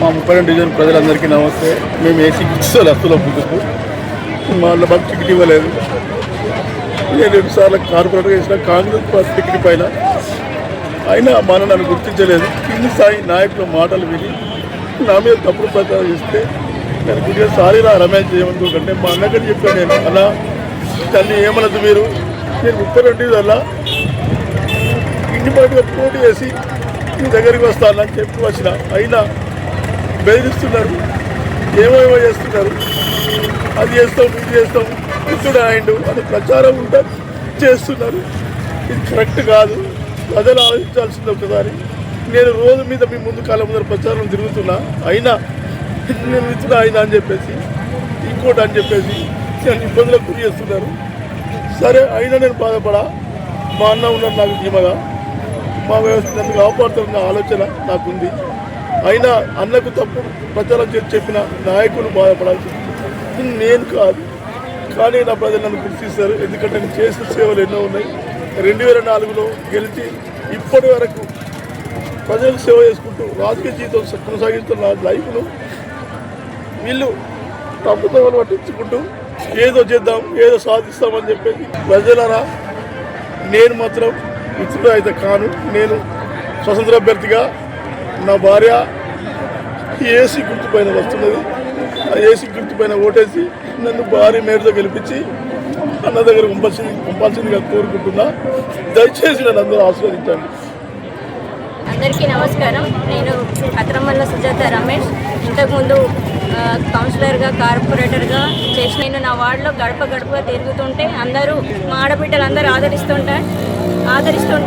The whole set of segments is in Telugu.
మా 32 డివిజన్ ప్రజలందరికీ నమస్తే. మేము ఏసీ ఇచ్చేసారు అస్తుల ముందుకు వాళ్ళ మాకు టికెట్ ఇవ్వలేదు. నేను 2 సార్లు కార్పొరేటర్ చేసిన కాంగ్రెస్ పార్టీ టికెట్ పైన అయినా మనం నన్ను గుర్తించలేదు. కింది స్థాయి నాయకుల మాటలు విని నా మీద తప్పుడు ప్రచారం చేస్తే నేను కొద్దిగా సారీరా రమేష్ చేయమనుకోకంటే మా అన్నగారు చెప్పాను. నేను అలా తల్లి ఏమనద్దు మీరు, నేను 32 వల్ల ఇంటిపాటుగా పోటీ చేసి మీ దగ్గరికి వస్తానని చెప్పి వచ్చిన. అయినా బెదిరిస్తున్నారు, ఏమేమో చేస్తున్నారు, అది చేస్తాం ఇది చేస్తాం ఇప్పుడు ఆయన అది ప్రచారం ఉంటా చేస్తున్నారు. ఇది కరెక్ట్ కాదు, ప్రజలు ఆలోచించాల్సింది ఒకసారి. నేను రోజు మీద మీ ముందు కాలం ముందర ప్రచారం తిరుగుతున్నా, అయినా నేను ఇచ్చిన ఆయన అని చెప్పేసి ఇంకోటి అని చెప్పేసి నేను ఇబ్బందులకు గురి చేస్తున్నారు. సరే అయినా నేను బాధపడా, మా అన్న ఉన్నారు నాకు ధీమగా, మా వ్యవస్థ నన్ను కాపాడుతున్న ఆలోచన నాకుంది. అయినా అన్నకు తప్పు ప్రచారం చేసి చెప్పిన నాయకులు బాధపడాల్సి నేను కాదు. కానీ నా ప్రజలు నన్ను గుర్తిస్తారు, ఎందుకంటే నేను చేసిన సేవలు ఎన్నో ఉన్నాయి. 2004లో గెలిచి ఇప్పటి వరకు ప్రజలకు సేవ చేసుకుంటూ రాజకీయ జీవితం కొనసాగిస్తున్న లైఫ్ను వీళ్ళు ప్రభుత్వాలు పట్టించుకుంటూ ఏదో చేద్దాం ఏదో సాధిస్తామని చెప్పేసి ప్రజలరా నేను మాత్రం మిత్రుడు అయితే కాను. నేను స్వతంత్ర అభ్యర్థిగా నా భార్య ఏసీ గుర్తు పైన వస్తున్నది. ఆ ఏసీ గుర్తు పైన ఓటేసి నన్ను భారీ మేరతో గెలిపించి అన్న దగ్గర పంపాల్సిందిగా కోరుకుంటున్నా. దయచేసి నన్ను అందరూ ఆశీర్వదించండి. అందరికీ నమస్కారం. నేను అత్రమల్ల సుజాత రమేష్. ఇంతకుముందు కౌన్సిలర్గా కార్పొరేటర్గా చేసి నేను నా వార్డులో గడప గడప తిరుగుతుంటే అందరూ మా ఆడబిడ్డలు అందరూ ఆదరిస్తుంటే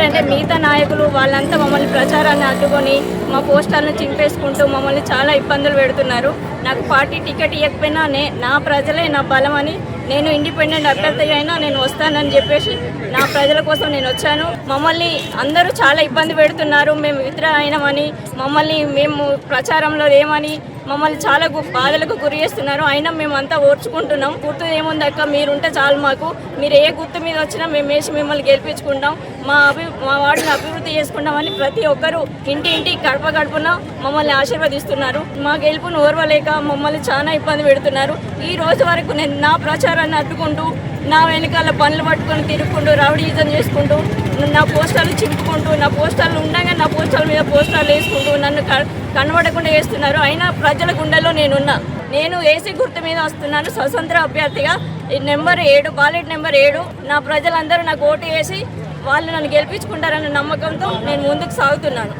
అంటే మిగతా నాయకులు వాళ్ళంతా మమ్మల్ని ప్రచారాన్ని అడ్డుకొని మా పోస్టర్లను చింపేసుకుంటూ మమ్మల్ని చాలా ఇబ్బందులు పెడుతున్నారు. నాకు పార్టీ టికెట్ ఇవ్వకపోయినా నా ప్రజలే నా బలమని, నేను ఇండిపెండెంట్ అభ్యర్థి అయినా నేను వస్తానని చెప్పేసి నా ప్రజల కోసం నేను వచ్చాను. మమ్మల్ని అందరూ చాలా ఇబ్బంది పెడుతున్నారు. మేము విత్డ్రా అయినామని, మేము ప్రచారంలో ఏమని మమ్మల్ని చాలా బాధలకు గురి చేస్తున్నారు. అయినా మేమంతా ఓర్చుకుంటున్నాం. గుర్తు ఏముందక్క, మీరుంటే చాలు మాకు, మీరు ఏ గుర్తు మీద వచ్చినా మేము వేసి మిమ్మల్ని గెలిపించుకుంటాం, మా వార్డుని అభివృద్ధి చేసుకుంటామని ప్రతి ఒక్కరూ ఇంటి గడప గడపన మమ్మల్ని ఆశీర్వదిస్తున్నారు. మా గెలుపును ఓర్వలేక మమ్మల్ని చాలా ఇబ్బంది పెడుతున్నారు. ఈ రోజు వరకు నేను నా ప్రచారాన్ని అడ్డుకుంటూ నా వెనకాల పనులు పట్టుకొని తిరుగుకుంటూ రౌడీజం చేసుకుంటూ నా పోస్టర్లు చింపుకుంటూ నా పోస్టర్లు ఉండగా నా పోస్టర్ల మీద పోస్టర్లు వేసుకుంటూ నన్ను కనబడకుండా వేస్తున్నారు. అయినా ప్రజల గుండెల్లో నేను ఏసీ గుర్తు మీద వస్తున్నాను స్వతంత్ర అభ్యర్థిగా. Number 7 ballot number 7. నా ప్రజలందరూ నాకు ఓటు వేసి వాళ్ళు నన్ను గెలిపించుకుంటారన్న నమ్మకంతో నేను ముందుకు సాగుతున్నాను.